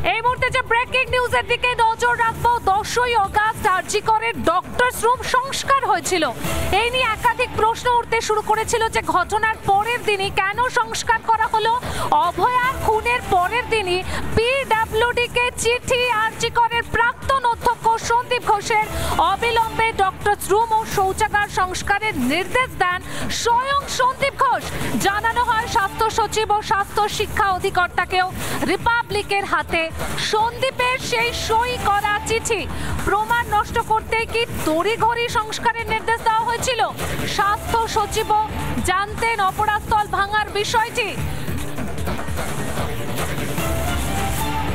এই মুহূর্তে যে ব্রেকিং নিউজের দিকে নজর রাখবো, 10ই আগস্ট আরজি করের ডক্টরস রুম সংস্কার হয়েছিল। এই নিয়ে একাধিক প্রশ্ন উঠতে শুরু করেছিল যে ঘটনার পরের দিনই কেন সংস্কার করা হলো। অভয়ার খুনের পরের দিনই পিডব্লিউডি কে চিঠি আরজি করের প্রাক্তন অধ্যক্ষ সন্দীপ ঘোষের অবিলম্বে ডক্টরস রুম ও শৌচাগার সংস্কারের নির্দেশ দেন স্বয়ং সন্দীপ ঘোষ। জানানো হয় স্বাস্থ্য সচিব ও স্বাস্থ্য শিক্ষা অধিকর্তাকেও রিপাবলিকের হাতে সন্দীপের সেই সই করা চিঠি প্রমাণ নষ্ট করতে কি তড়িঘড়ি সংস্কারের নির্দেশ দেওয়া হয়েছিল? স্বাস্থ্য সচিবও জানতেন অপরাধস্থল ভাঙার বিষয়টি।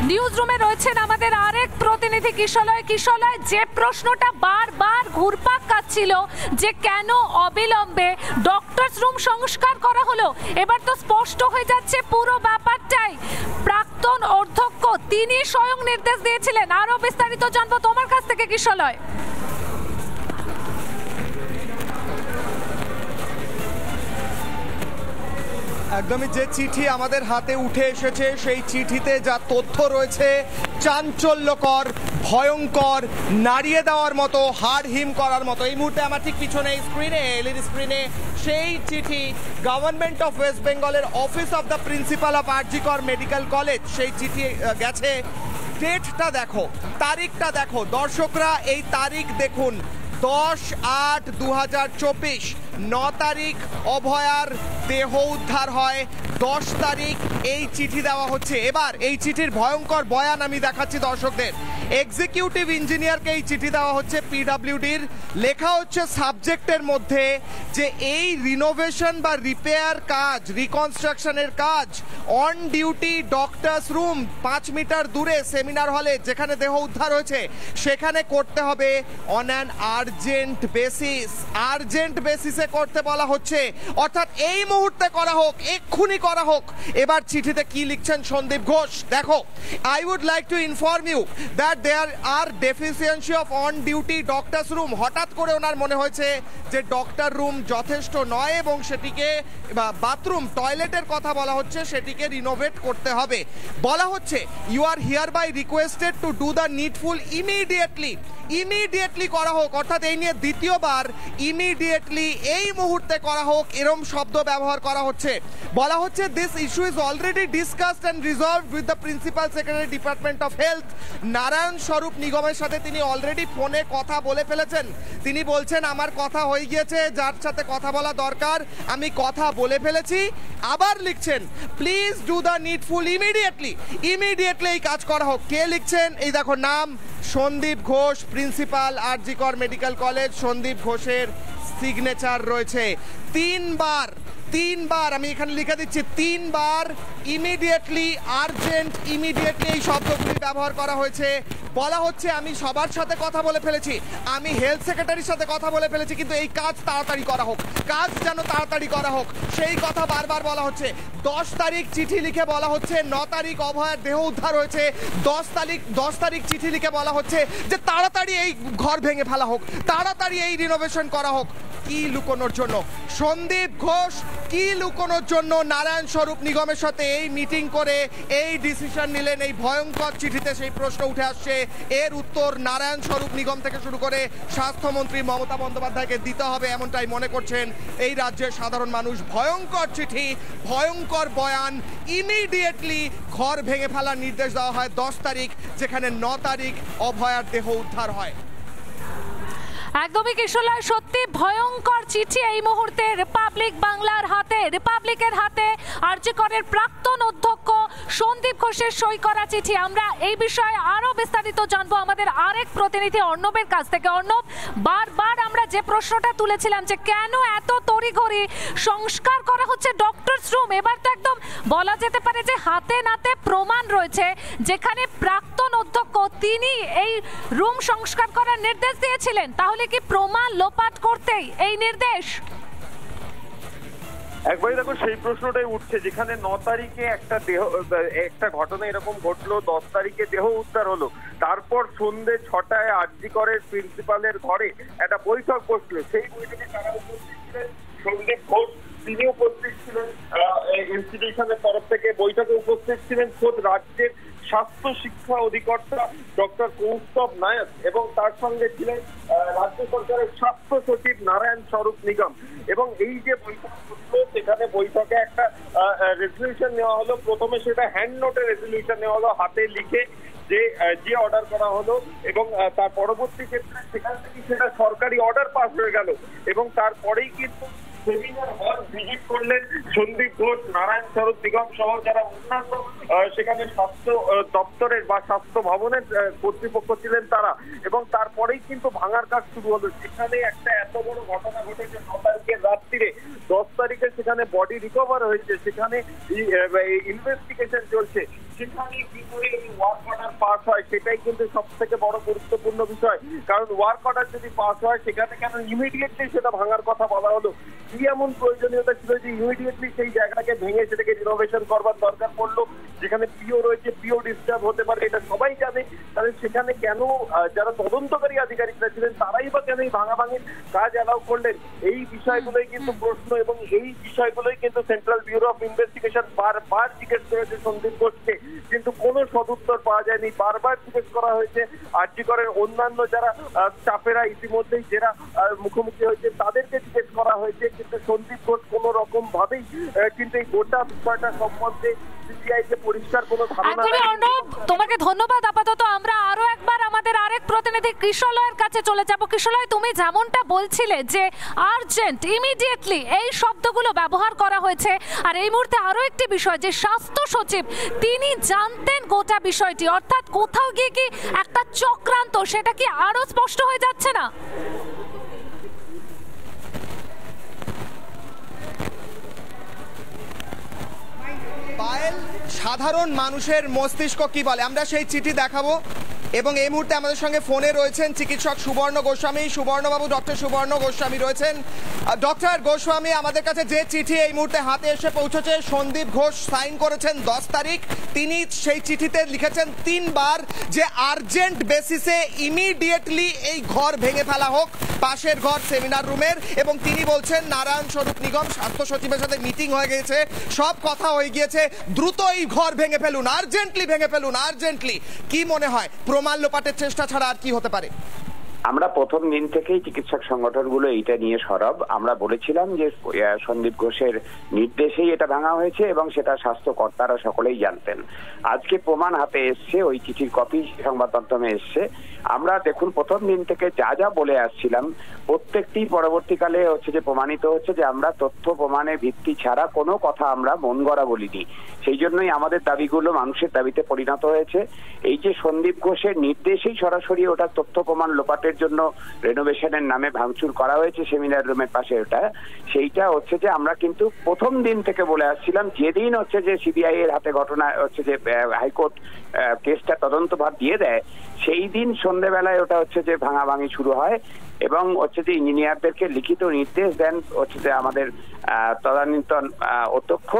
নিউজ রুমে রয়েছেন আমাদের আরেক প্রতিনিধি কিশলয়। কিশলয়, যে প্রশ্নটা বারবার ঘুরপাক খাচ্ছিল যে কেন অবিলম্বে ডক্টরস রুম সংস্কার করা হলো, এবার তো স্পষ্ট হয়ে যাচ্ছে পুরো ব্যাপারটাই প্রাক্তন অধ্যক্ষ তিনি স্বয়ং নির্দেশ দিয়েছিলেন। আরো বিস্তারিত জানবো তোমার কাছ থেকে কিশলয়। একদমই, যে চিঠি আমাদের হাতে উঠে এসেছে সেই চিঠিতে যা তথ্য রয়েছে চাঞ্চল্যকর, ভয়ঙ্কর, নাড়িয়ে দেওয়ার মতো, হাড় হিম করার মতো। এই মুহূর্তে আমার ঠিক পিছনে স্ক্রিনে, এলইডি স্ক্রিনে সেই চিঠি গভর্নমেন্ট অফ ওয়েস্ট বেঙ্গলের office of the principal of RG Kar medical college সেই চিঠি গেছে। ডেটটা দেখো, তারিখটা দেখো দর্শকরা, এই তারিখ দেখুন 10/8/2024। 9 তারিখ অভয়ার দেহ উদ্ধার হয়, 10 তারিখ এই চিঠি দেওয়া হচ্ছে। এবার এই চিঠির ভয়ঙ্কর বয়ান আমি দেখাচ্ছি দর্শকদের। এক্সিকিউটিভ ইঞ্জিনিয়ারকে এই চিঠি দেওয়া হচ্ছে পিডব্লিউডির। লেখা হচ্ছে সাবজেক্টের মধ্যে যে এই রিনোভেশন বা রিপেয়ার কাজ, রিকনস্ট্রাকশনের কাজ অন ডিউটি ডক্টরস রুম 5 মিটার দূরে সেমিনার হলে যেখানে দেহ উদ্ধার হয়েছে সেখানে করতে হবে on an urgent basis. Urgent বেসিসে করতে বলা হচ্ছে, অর্থাৎ এই মুহূর্তে করা হোক, এক্ষুনি করা হোক। এবার চিঠিতে কি লিখছেন সন্দীপ ঘোষ দেখো। I would like to inform you that there are deficiency of on duty doctors room. হঠাৎ করে ওনার মনে হয়েছে যে ডক্টর রুম যথেষ্ট নয় এবং সেটিকে বাথরুম টয়লেটের কথা বলা হচ্ছে, সেটিকে রিনোভেট করতে হবে। বলা হচ্ছে you are hereby requested to do the needful immediately. Immediately করা হোক, অর্থাৎ এই নিয়ে দ্বিতীয়বার ইমিডিয়েটলি এই মুহূর্তে করা হোক এরম শব্দ ব্যবহার করা হচ্ছে। বলা হচ্ছে this issue is already discussed and resolved with the principal secretary department of health. Narayan স্বরূপ নিগমের সাথে তিনি অলরেডি ফোনে কথা বলে ফেলেছেন। তিনি বলছেন আমার কথা হয়ে গিয়েছে, যার সাথে কথা বলা দরকার আমি কথা বলে ফেলেছি। আবার লিখছেন please do the needful immediately. Immediately এই কাজ করা হোক। কে লিখছেন? এই দেখো নাম সন্দীপ ঘোষ, প্রিন্সিপাল আরজি কর মেডিকেল কলেজ। সন্দীপ ঘোষের সিগনেচার রয়েছে। তিনবার আমি এখানে লিখে দিচ্ছি, 3 বার ইমিডিয়েটলি, আর্জেন্ট, ইমিডিয়েটলি এই শব্দগুলি ব্যবহার করা হয়েছে। বলা হচ্ছে আমি সবার সাথে কথা বলে ফেলেছি, আমি হেলথ সেক্রেটারির সাথে কথা বলে ফেলেছি, কিন্তু এই কাজ তাড়াতাড়ি করা হোক, কাজ যেন তাড়াতাড়ি করা হোক সেই কথা বারবার বলা হচ্ছে। 10 তারিখ চিঠি লিখে বলা হচ্ছে 9 তারিখ অভয়ার দেহ উদ্ধার হয়েছে। 10 তারিখ চিঠি লিখে বলা হচ্ছে যে তাড়াতাড়ি এই ঘর ভেঙে ফেলা হোক, তাড়াতাড়ি এই রিনোভেশন করা হোক। কি লুকোনোর জন্য সন্দীপ ঘোষ, কি লুকোনোর জন্য নারায়ণ স্বরূপ নিগমের সাথে এই মিটিং করে এই ডিসিশন নিলেন? এই ভয়ঙ্কর চিঠিতে সেই প্রশ্ন উঠে আসছে। এর উত্তর নারায়ণ স্বরূপ নিগম থেকে শুরু করে স্বাস্থ্যমন্ত্রী মমতা বন্দ্যোপাধ্যায়কে দিতে হবে এমনটাই মনে করছেন এই রাজ্যের সাধারণ মানুষ। ভয়ঙ্কর চিঠি, ভয়ঙ্কর বয়ান। ইমিডিয়েটলি ঘর ভেঙে ফেলার নির্দেশ দেওয়া হয় 10 তারিখ, যেখানে 9 তারিখ অভয়ার দেহ উদ্ধার হয়। একদমই কিশোরলাল, সত্যি ভয়ঙ্কর চিঠি এই মুহূর্তে রিপাবলিকের হাতে আরজি করের প্রাক্তন অধ্যক্ষ সন্দীপ ঘোষের সই করা চিঠি। আমরা এই বিষয়ে আরো বিস্তারিত জানবো আমাদের আরেক প্রতিনিধি অর্ণবের কাছ থেকে। অর্ণব, বারবার আমরা যে প্রশ্নটা তুলেছিলাম যে কেন এত তড়িঘড়ি সংস্কার করা হচ্ছে ডক্টরস রুম, এবার তো একদম বলা যেতে পারে যে হাতে নাতে প্রমাণ রয়েছে যেখানে প্রাক্তন অধ্যক্ষ তিনি এই রুম সংস্কার করার নির্দেশ দিয়েছিলেন, তাহলে কি প্রমাণ লোপাট করতেই এই নির্দেশ? একবারই দেখো সেই প্রশ্নটাই উঠছে, যেখানে 9 তারিখে একটা ঘটনা এরকম ঘটলো, 10 তারিখে দেহ উদ্ধার হলো, তারপর সন্ধ্যে 6টায় আরজি করের প্রিন্সিপালের ঘরে একটা বৈঠক বসলো। সেই বৈঠকে তারা উপস্থিত ছিলেন, সন্দীপ ঘোষ তিনি উপস্থিত ছিলেন, ইনস্টিটিউশনের তরফ থেকে বৈঠকে উপস্থিত ছিলেন খোদ রাজ্যের স্বাস্থ্য শিক্ষা অধিকর্তা ডক্টর কৌস্তব নায়ক এবং তার সঙ্গে ছিলেন রাজ্য সরকারের স্বাস্থ্য সচিব নারায়ণ স্বরূপ নিগম। এবং এই যে বৈঠক হলো সেখানে বৈঠকে একটা রেজলিউশন নেওয়া হলো। প্রথমে সেটা হ্যান্ড নোটে রেজলিউশন নেওয়া হলো, হাতে লিখে যে অর্ডার করা হলো, এবং তার পরবর্তী ক্ষেত্রে সেখান থেকে সেটা সরকারি অর্ডার পাস হয়ে গেল। এবং তারপরেই কিন্তু সেমিনার হল ভিজিট করলেন সন্দীপ ঘোষ, নারায়ণ স্বরূপ নিগম সহ যারা অন্যান্য সেখানে স্বাস্থ্য দপ্তরের বা স্বাস্থ্য ভবনের কর্তৃপক্ষ ছিলেন তারা। এবং তারপরেই কিন্তু ভাঙার কাজ শুরু হলো। সেখানে একটা এত বড় ঘটনা ঘটেছে 9 তারিখের রাত্রিরে, 10 তারিখে সেখানে বডি রিকভার হয়েছে, সেখানে ইনভেস্টিগেশন চলছে। সেখানে কি করে ওয়ার্ক অর্ডার পাস হয় সেটাই কিন্তু সব থেকে বড় গুরুত্বপূর্ণ বিষয়। কারণ ওয়ার্ক অর্ডার যদি পাস হয় সেখানে কেন ইমিডিয়েটলি সেটা ভাঙার কথা বলা হলো? কি এমন প্রয়োজনীয়তা ছিল যে ইমিডিয়েটলি সেই জায়গাটাকে ভেঙে সেটাকে রিনোভেশন করবার দরকার পড়লো? যেখানে পিও রয়েছে, পিও ডিস্টার্ব হতে পারে, এটা সবাই জানে। তাহলে সেখানে কেন যারা তদন্তকারী আধিকারিকরা ছিলেন তারাই বা কেন এই ভাঙাভাঙির কাজ অ্যালাউ করলেন? এই বিষয়গুলোই কিন্তু প্রশ্ন, এবং এই বিষয়গুলোই কিন্তু সেন্ট্রাল ব্যুরো অফ ইনভেস্টিগেশন বারবার জিজ্ঞেস করেছে সন্দীপ ঘোষকে, কিন্তু কোনো সদুত্তর পাওয়া যায়নি। বারবার জিজ্ঞেস করা হয়েছে আরজি করের অন্যান্য যারা স্টাফেরা ইতিমধ্যেই যারা মুখোমুখি হয়েছে তাদেরকে জিজ্ঞেস করা হয়েছে, কিন্তু সন্দীপ ঘোষ কোনো রকম ভাবেই কিন্তু এই গোটা বিষয়টা সম্বন্ধে সিবিআইকে পরিষ্কার কোনো ধারণা নেই। অর্ণব, তোমাকে ধন্যবাদ। আপাতত আমরা আরো একবার আমাদের আরেক প্রতিনিধি কৃষলয়ের কাছে চলে যাব। কৃষলয়, তুমি যেমনটা বলছিলে যে আর্জেন্ট, ইমিডিয়েটলি এই শব্দগুলো ব্যবহার করা হয়েছে, আর এই মুহূর্তে আরো একটি বিষয় যে স্বাস্থ্য সচিব তিনি জানতেন গোটা বিষয়টি, অর্থাৎ কোথাও গিয়ে কি একটা চক্রান্ত, সেটা কি আরো স্পষ্ট হয়ে যাচ্ছে না? পায়েল, সাধারণ মানুষের মস্তিষ্ক কি বলে আমরা সেই চিঠি দেখাবো। এবং এই মুহূর্তে আমাদের সঙ্গে ফোনে রয়েছেন চিকিৎসক সুবর্ণ গোস্বামী। সুবর্ণবাবু, ডক্টর সুবর্ণ গোস্বামী রয়েছেন। ডক্টর গোস্বামী, আমাদের কাছে যে চিঠি এই মুহূর্তে হাতে এসে পৌঁছেছে, সন্দীপ ঘোষ সাইন করেছেন 10 তারিখ। তিনি সেই চিঠিতে লিখেছেন 3 বার যে আর্জেন্ট বেসিসে ইমিডিয়েটলি এই ঘর ভেঙে ফেলা হোক, পাশের ঘর সেমিনার রুমের। এবং তিনি বলছেন নারায়ণ স্বরূপ নিগম স্বাস্থ্য সচিবের সাথে মিটিং হয়ে গিয়েছে, সব কথা হয়ে গিয়েছে, দ্রুত এই ঘর ভেঙে ফেলুন, আর্জেন্টলি ভেঙে ফেলুন, আর্জেন্টলি। কি মনে হয় প্রমাণ লোপাটের চেষ্টা ছাড়া আর কি হতে পারে? আমরা প্রথম দিন থেকেই চিকিৎসক সংগঠনগুলো এইটা নিয়ে সরব। আমরা বলেছিলাম যে সন্দীপ ঘোষের নির্দেশেই এটা ভাঙা হয়েছে এবং সেটা স্বাস্থ্যকর্তারা সকলেই জানতেন। আজকে প্রমাণ হাতে এসছে, ওই চিঠির কপি সংবাদ মাধ্যমে এসছে। আমরা দেখুন প্রথম দিন থেকে যা যা বলে আসছিলাম প্রত্যেকটি পরবর্তীকালে হচ্ছে যে প্রমাণিত হচ্ছে যে আমরা তথ্য প্রমাণের ভিত্তি ছাড়া কোনো কথা আমরা মন গড়া বলিনি। সেই জন্যই আমাদের দাবিগুলো মানুষের দাবিতে পরিণত হয়েছে। এই যে সন্দীপ ঘোষের নির্দেশেই সরাসরি ওটা তথ্য প্রমাণ লোপাটের জন্য রেনোভেশনের নামে ভাঙচুর করা হয়েছে সেমিনার রুমের পাশে, ওটা সেইটা হচ্ছে যে আমরা কিন্তু প্রথম দিন থেকে বলে আসছিলাম। যেদিন হচ্ছে যে সিবিআই এর হাতে ঘটনা হচ্ছে যে হাইকোর্ট কেসটা তদন্তভার দিয়ে দেয়, সেই দিন সন্ধ্যেবেলায় ওটা হচ্ছে যে ভাঙাভাঙি শুরু হয় এবং হচ্ছে যে ইঞ্জিনিয়ারদেরকে লিখিত নির্দেশ দেন হচ্ছে যে আমাদের তদানীন্তন অধ্যক্ষ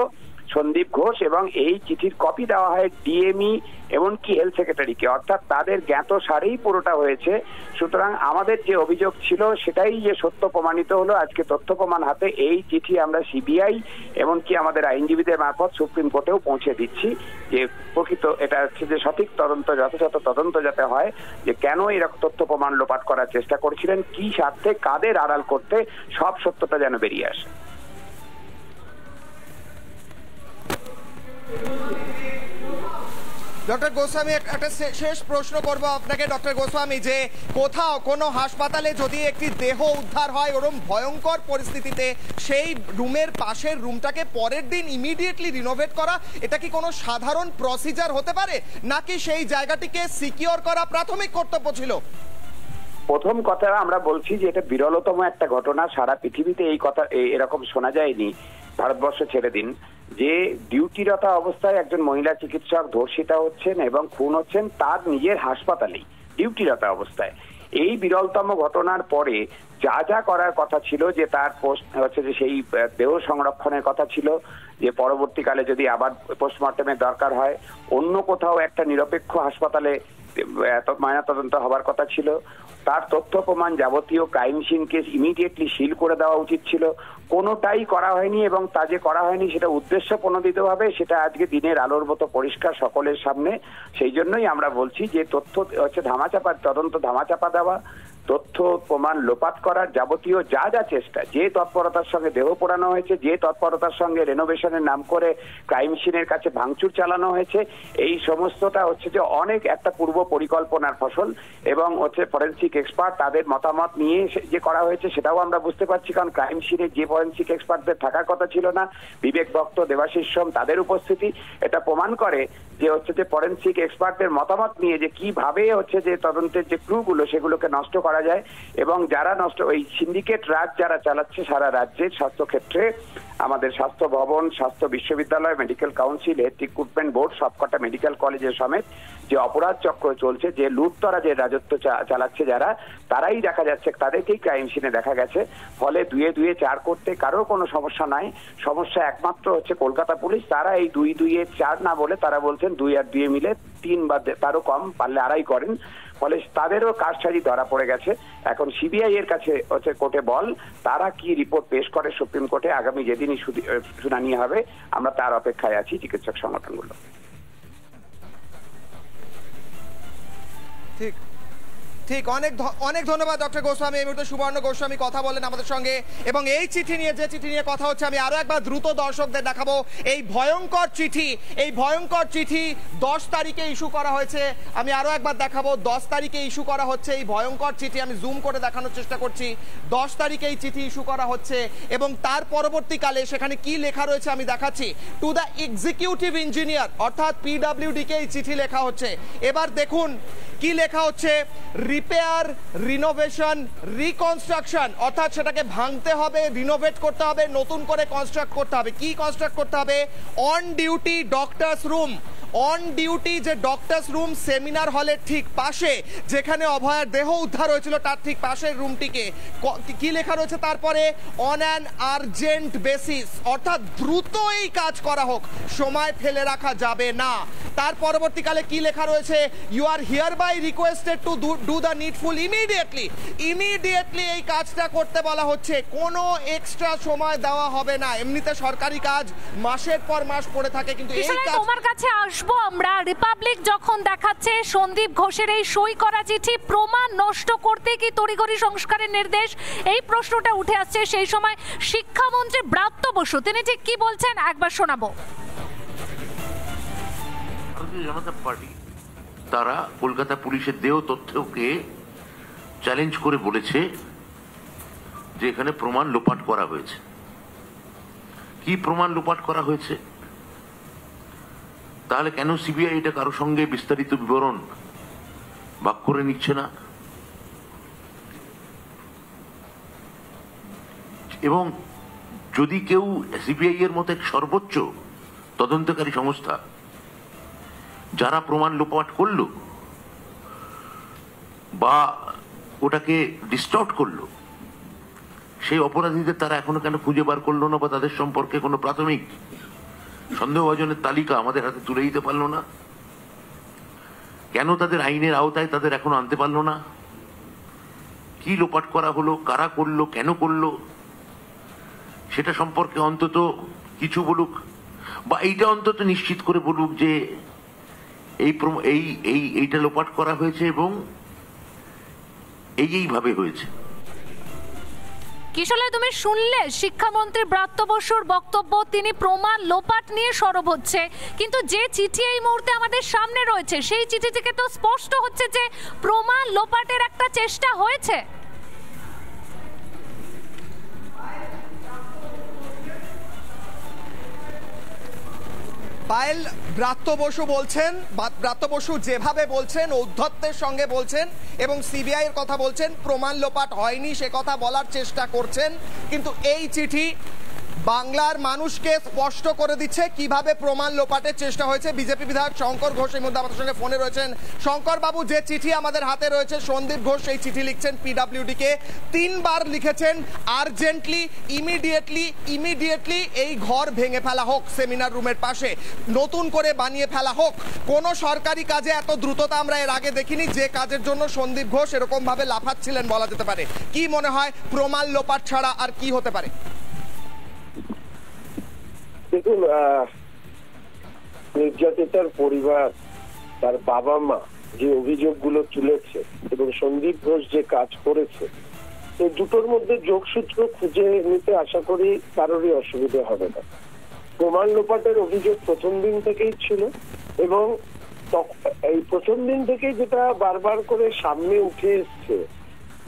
সন্দীপ ঘোষ, এবং এই চিঠির কপি দেওয়া হয় ডিএমই এমনকি হেলথ সেক্রেটারিকে, অর্থাৎ তাদের জ্ঞাত সারেই পুরোটা হয়েছে। সুতরাং আমাদের যে অভিযোগ ছিল সেটাই যে সত্য প্রমাণিত হলো। আজকে তথ্য প্রমাণ হাতে এই চিঠি আমরা সিবিআই এমনকি আমাদের আইনজীবীদের মারফত সুপ্রিম কোর্টেও পৌঁছে দিচ্ছি যে প্রকৃত এটা হচ্ছে যে সঠিক তদন্ত, যথাযথ তদন্ত যাতে হয় যে কেন এরকম তথ্য প্রমাণ লোপাট করার চেষ্টা করছিলেন, কি স্বার্থে, কাদের আড়াল করতে, সব সত্যতা যেন বেরিয়ে আসে। ডক্টর গোস্বামী, একটা শেষ প্রশ্ন করব আপনাকে। ডক্টর গোস্বামী, যে কোথাও কোনো হাসপাতালে যদি একটি দেহ উদ্ধার হয় ওরকম ভয়ঙ্কর পরিস্থিতিতে সেই রুমের পাশের রুমটাকে পরের দিন ইমিডিয়েটলি রিনোভেট করা, এটা কি কোনো সাধারণ প্রসিজার হতে পারে, নাকি সেই জায়গাটিকে সিকিউর করা প্রাথমিক কর্তব্য ছিল? প্রথম কথা আমরা বলছি যে এটা বিরলতম একটা ঘটনা, সারা পৃথিবীতে এই কথা এরকম শোনা যায়নি, ভারতবর্ষ ছেড়ে দিন, যে ডিউটিরত অবস্থায় একজন মহিলা চিকিৎসক ধর্ষিতা হচ্ছেন এবং খুন হচ্ছেন তার নিজের হাসপাতালেই ডিউটিরত অবস্থায়। এই বিরলতম ঘটনার পরে যা যা করার কথা ছিল, যে তার হচ্ছে যে সেই দেহ সংরক্ষণের কথা ছিল, যে পরবর্তীকালে যদি আবার পোস্টমর্টমের দরকার হয় অন্য কোথাও একটা নিরপেক্ষ হাসপাতালে ময়নাতদন্ত হবার কথা ছিল, তার তথ্য প্রমাণ যাবতীয় crime scene case immediately seal করে দেওয়া উচিত ছিল, কোনোটাই করা হয়নি। এবং তা যে করা হয়নি সেটা উদ্দেশ্য প্রণোদিতভাবে, সেটা আজকে দিনের আলোর মতো পরিষ্কার সকলের সামনে। সেই জন্যই আমরা বলছি যে তথ্য হচ্ছে তদন্ত ধামাচাপা দেওয়া, তথ্য প্রমাণ লোপাট করার যাবতীয় যা যা চেষ্টা, যে তৎপরতার সঙ্গে দেহ পোড়ানো হয়েছে, যে তৎপরতার সঙ্গে রেনোভেশনের নাম করে ক্রাইম সিনের কাছে ভাঙচুর চালানো হয়েছে, এই সমস্তটা হচ্ছে যে অনেক একটা পূর্ব পরিকল্পনার ফসল। এবং হচ্ছে ফরেন্সিক এক্সপার্ট তাদের মতামত নিয়ে যে করা হয়েছে সেটাও আমরা বুঝতে পারছি, কারণ ক্রাইম সিনে যে ফরেন্সিক এক্সপার্টদের থাকার কথা ছিল না, বিবেক ভক্ত, দেবাশিস সোম, তাদের উপস্থিতি এটা প্রমাণ করে যে হচ্ছে যে ফরেন্সিক এক্সপার্টদের মতামত নিয়ে যে কিভাবে হচ্ছে যে তদন্তের যে ক্লুগুলো সেগুলোকে নষ্ট করা যায়। এবং যারা নষ্ট, ওই সিন্ডিকেট রাজ যারা চালাচ্ছে সারা রাজ্যের স্বাস্থ্যক্ষেত্রে, আমাদের স্বাস্থ্য ভবন, স্বাস্থ্য বিশ্ববিদ্যালয়, medical council, health recruitment board, সবকটা মেডিকেল কলেজের সমেত যে অপরাধ চক্র চলছে, যে লুটতরা যে রাজত্ব চালাচ্ছে যারা, তারাই দেখা যাচ্ছে, তাদেরকেই ক্রাইম সিনে দেখা গেছে। ফলে 2-2 4 করতে কারোর কোনো সমস্যা নাই, সমস্যা একমাত্র হচ্ছে কলকাতা পুলিশ। তারা এই 2-2 4 না বলে তারা বলছেন 2 আর 2 মিলে 3 বা তারও কম, পারলে 2.5 করেন। ফলে তাদেরও কারসাজি ধরা পড়ে গেছে। এখন সিবিআই এর কাছে হচ্ছে কোর্টে বল, তারা কি রিপোর্ট পেশ করে সুপ্রিম কোর্টে আগামী যেদিনই শুনানি হবে, আমরা তার অপেক্ষায় আছি চিকিৎসক সংগঠনগুলো। ঠিক ঠিক, অনেক ধন্যবাদ ডক্টর গোস্বামী। এই মুহূর্তে সুবর্ণ গোস্বামী কথা বলেন আমাদের সঙ্গে, এবং এই চিঠি নিয়ে, যে চিঠি নিয়ে কথা হচ্ছে, আমি আরো একবার দ্রুত দর্শকদের দেখাবো এই ভয়ঙ্কর চিঠি। এই ভয়ঙ্কর চিঠি 10 তারিখে ইস্যু করা হয়েছে। আমি আরো একবার দেখাবো, 10 তারিখে ইস্যু করা হচ্ছে এই ভয়ঙ্কর চিঠি। আমি জুম করে দেখানোর চেষ্টা করছি। 10 তারিখে এই চিঠি ইস্যু করা হচ্ছে, এবং তার পরবর্তীকালে সেখানে কি লেখা রয়েছে আমি দেখাচ্ছি। টু দ্য এক্সিকিউটিভ ইঞ্জিনিয়ার, অর্থাৎ পিডব্লিউডি কে এই চিঠি লেখা হচ্ছে। এবার দেখুন কি লেখা হচ্ছে, রিপেয়ার, রিনোভেশন, রিকনস্ট্রাকশন, অর্থাৎ সেটাকে ভাঙতে হবে, রিনোভেট করতে হবে, নতুন করে কনস্ট্রাক্ট করতে হবে। কি কনস্ট্রাক্ট করতে হবে? On duty doctors room. On duty যে ডক্টরস রুম সেমিনার হলের ঠিক পাশে, যেখানে অভয়ার দেহ উদ্ধার হয়েছিল তার ঠিক পাশের রুমটিকে কি লেখা রয়েছে তারপরে? অন অ্যান আর্জেন্ট বেসিস, অর্থাৎ দ্রুত এই কাজ করা হোক, সময় ফেলে রাখা যাবে না। তার পরবর্তীকালে কি লেখা রয়েছে? You are hereby requested to do the needful immediately. Immediately এই কাজটা করতে বলা হচ্ছে, কোনো এক্সট্রা সময় দেওয়া হবে না। এমনিতে সরকারি কাজ মাসের পর মাস পড়ে থাকে, কিন্তু এই কাজ তোমার কাছে আসবো আমরা। রিপাবলিক যখন দেখাচ্ছে সন্দীপ ঘোষের এই সই করা চিঠি প্রমাণ নষ্ট করতে কি তড়িঘড়ি সংস্কারের নির্দেশ, এই প্রশ্নটা উঠে আসছে। সেই সময় শিক্ষামন্ত্রী ব্রাত্য বসু তিনি ঠিক কি বলছেন একবার শোনাবো। ভারতীয় জনতা পার্টি তারা কলকাতা পুলিশের দেহ তথ্যকে চ্যালেঞ্জ করে বলেছে যে এখানে প্রমাণ লোপাট করা হয়েছে। কি প্রমাণ লোপাট করা হয়েছে? তাহলে কেন সিবিআই এটা কারো সঙ্গে বিস্তারিত বিবরণ ভাগ করে নিচ্ছে না? এবং যদি কেউ সিবিআই এর মতো এক সর্বোচ্চ তদন্তকারী সংস্থা যারা প্রমাণ লোপাট করলো বা ওটাকে ডিস্টর্ট করলো, সেই অপরাধীদের তারা এখনো কেন খুঁজে বার করলো না, বা তাদের সম্পর্কে কোনো প্রাথমিক সন্দেহভাজনের তালিকা আমাদের হাতে তুলে দিতে পারলো না? কেন তাদের আইনের আওতায় তাদের এখনো আনতে পারলো না? কি লোপাট করা হলো, কারা করলো, কেন করলো, সেটা সম্পর্কে অন্তত কিছু বলুক, বা এইটা অন্তত নিশ্চিত করে বলুক যে এইটা লোপাট করা হয়েছে এবং এইভাবে হয়েছে। কিশোর, তুমি শুনলে শিক্ষামন্ত্রী ব্রাত্য বসুর বক্তব্য, তিনি প্রমাণ লোপাট নিয়ে সরব হচ্ছে, কিন্তু যে চিঠি এই মুহূর্তে আমাদের সামনে রয়েছে সেই চিঠি থেকে তো স্পষ্ট হচ্ছে যে প্রমাণ লোপাটের একটা চেষ্টা হয়েছে। পায়েল, ব্রাত্য বসু বলছেন, ব্রাত্য বসু যেভাবে বলছেন ঔদ্ধত্যের সঙ্গে বলছেন এবং সিবিআই এর কথা বলছেন, প্রমাণ লোপাট হয়নি সে কথা বলার চেষ্টা করছেন, কিন্তু এই চিঠি বাংলার মানুষকে স্পষ্ট করে দিচ্ছে কিভাবে প্রমাণ লোপাটের চেষ্টা হয়েছে। বিজেপি বিধায়ক শঙ্কর ঘোষ এই মুহূর্তে আমাদের সঙ্গে ফোনে রয়েছেন। শঙ্কর বাবু, যে চিঠি আমাদের হাতে রয়েছে, সন্দীপ ঘোষ এই চিঠি লিখছেন পিডব্লিউডি কে, 3 বার লিখেছেন আর্জেন্টলি, ইমিডিয়েটলি এই ঘর ভেঙে ফেলা হোক, সেমিনার রুমের পাশে নতুন করে বানিয়ে ফেলা হোক। কোন সরকারি কাজে এত দ্রুততা আমরা এর আগে দেখিনি, যে কাজের জন্য সন্দীপ ঘোষ এরকম ভাবে লাফাচ্ছিলেন বলা যেতে পারে। কি মনে হয় প্রমাণ লোপাট ছাড়া আর কি হতে পারে? দেখুন, নির্যাতিতার পরিবার, তার বাবা মা যে অভিযোগগুলো তুলেছে এবং সন্দীপ ঘোষ যে কাজ করেছে, এই দুটোর মধ্যে যোগসূত্র খুঁজে নিতে আশা করি কারোরই অসুবিধা হবে না। প্রমাণ লোপাটের অভিযোগ প্রথম দিন থেকেই ছিল এবং এই প্রথম দিন থেকেই যেটা বারবার করে সামনে উঠে এসছে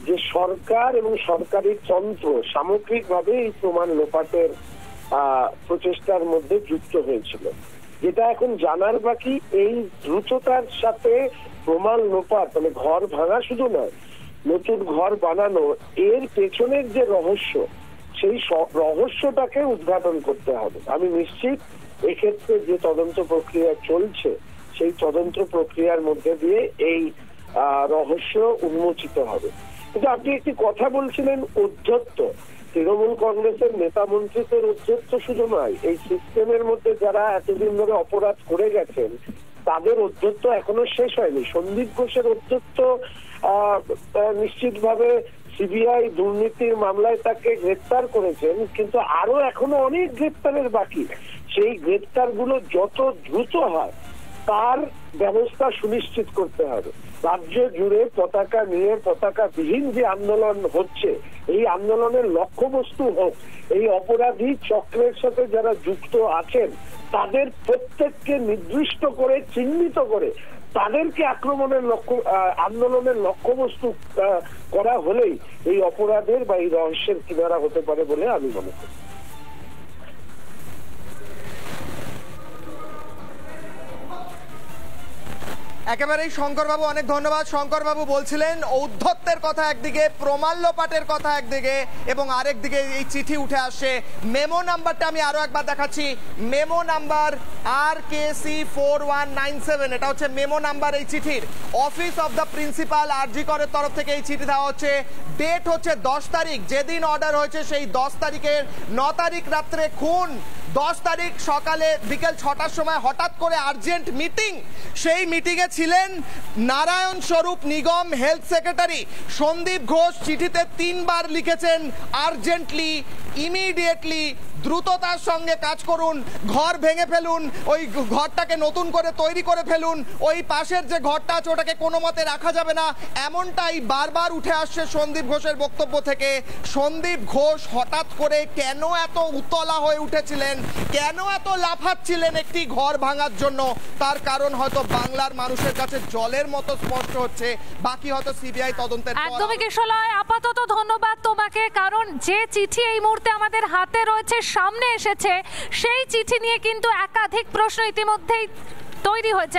যে সরকার এবং সরকারি তন্ত্র সামগ্রিকভাবে এই প্রমাণ লোপাটের প্রচেষ্টার মধ্যে যুক্ত হয়েছিল। যেটা এখন জানার বাকি, এই দ্রুততার সাথে প্রমাণ লোপাট মানে ঘর ভাঙা শুধু নয়, নতুন ঘর বানানো, এর পেছনের যে রহস্য, সেই রহস্যটাকে উদ্ঘাটন করতে হবে। আমি নিশ্চিত এক্ষেত্রে যে তদন্ত প্রক্রিয়া চলছে সেই তদন্ত প্রক্রিয়ার মধ্যে দিয়ে এই রহস্য উন্মোচিত হবে। কিন্তু আপনি একটি কথা বলছিলেন, অধ্যত্ত। তৃণমূল কংগ্রেসের নেতা মন্ত্রীদের অধ্যত্ত শুধু নয়, এই সিস্টেমের মধ্যে যারা এতদিন ধরে অপরাধ করে গেছেন তাদের অধ্যত্ত এখনো শেষ হয়নি। সন্দীপ ঘোষের অধ্যত্ত নিশ্চিতভাবে সিবিআই দুর্নীতির মামলায় তাকে গ্রেপ্তার করেছেন, কিন্তু আরো এখনো অনেক গ্রেপ্তারের বাকি। সেই গ্রেপ্তারগুলো যত দ্রুত হয় তার ব্যবস্থা সুনিশ্চিত করতে হবে। রাজ্য জুড়ে পতাকা নিয়ে পতাকাবিহীন যে আন্দোলন হচ্ছে, এই আন্দোলনের লক্ষ্যবস্তু হোক এই অপরাধী চক্রের সাথে যারা যুক্ত আছেন তাদের প্রত্যেককে নির্দিষ্ট করে চিহ্নিত করে তাদেরকে আন্দোলনের লক্ষ্যবস্তু করা হলেই এই অপরাধের বা এই রহস্যের কিনারা হতে পারে বলে আমি মনে করি। একেবারেই শঙ্করবাবু, অনেক ধন্যবাদ। শঙ্করবাবু বলছিলেন ঔদ্ধত্যের কথা একদিকে, প্রমাণ লোপাটের কথা একদিকে, এবং আরেকদিকে এই চিঠি উঠে আসে। মেমো নাম্বারটা আমি আরো একবার দেখাচ্ছি, মেমো নাম্বার RKC4197, এটা হচ্ছে মেমো নাম্বার এই চিঠির। অফিস অফ দ্য প্রিন্সিপাল আরজি করের তরফ থেকে এই চিঠি দেওয়া হচ্ছে। ডেট হচ্ছে 10 তারিখ, যেদিন অর্ডার হয়েছে সেই 10 তারিখের 9 তারিখ রাত্রে খুন, 10 তারিখ সকালে বিকেল 6টার সময় হঠাৎ করে আর্জেন্ট মিটিং, সেই মিটিংয়ে ছিলেন নারায়ণ স্বরূপ নিগম হেলথ সেক্রেটারি। সন্দীপ ঘোষ চিঠিতে 3 বার লিখেছেন আর্জেন্টলি, ইমিডিয়েটলি, দ্রুততার সঙ্গে কাজ করুন, ঘর ভেঙে ফেলুন, ওই ঘরটাকে নতুন করে তৈরি করে ফেলুন, ওই পাশের যে ঘরটা আছে ওটাকে কোনো মতে রাখা যাবে না, এমনটাই বারবার উঠে আসছে সন্দীপ ঘোষের বক্তব্য থেকে। সন্দীপ ঘোষ হঠাৎ করে কেন এত উতলা হয়ে উঠেছিলেন, কেন এত লাফাচ্ছিলেন একটি ঘর ভাঙার জন্য, তার কারণ হয়তো বাংলার মানুষের কাছে জলের মতো স্পষ্ট হচ্ছে। বাকি হয়তো সিবিআই তদন্তের পর। একদমই কিশোরলয়, আপাতত ধন্যবাদ তোমাকে, কারণ যে চিঠি এই মুহূর্তে আমাদের হাতে রয়েছে, সামনে এসেছে, সেই চিঠি নিয়ে কিন্তু একাধিক প্রশ্ন ইতিমধ্যেই তৈরি হয়েছে।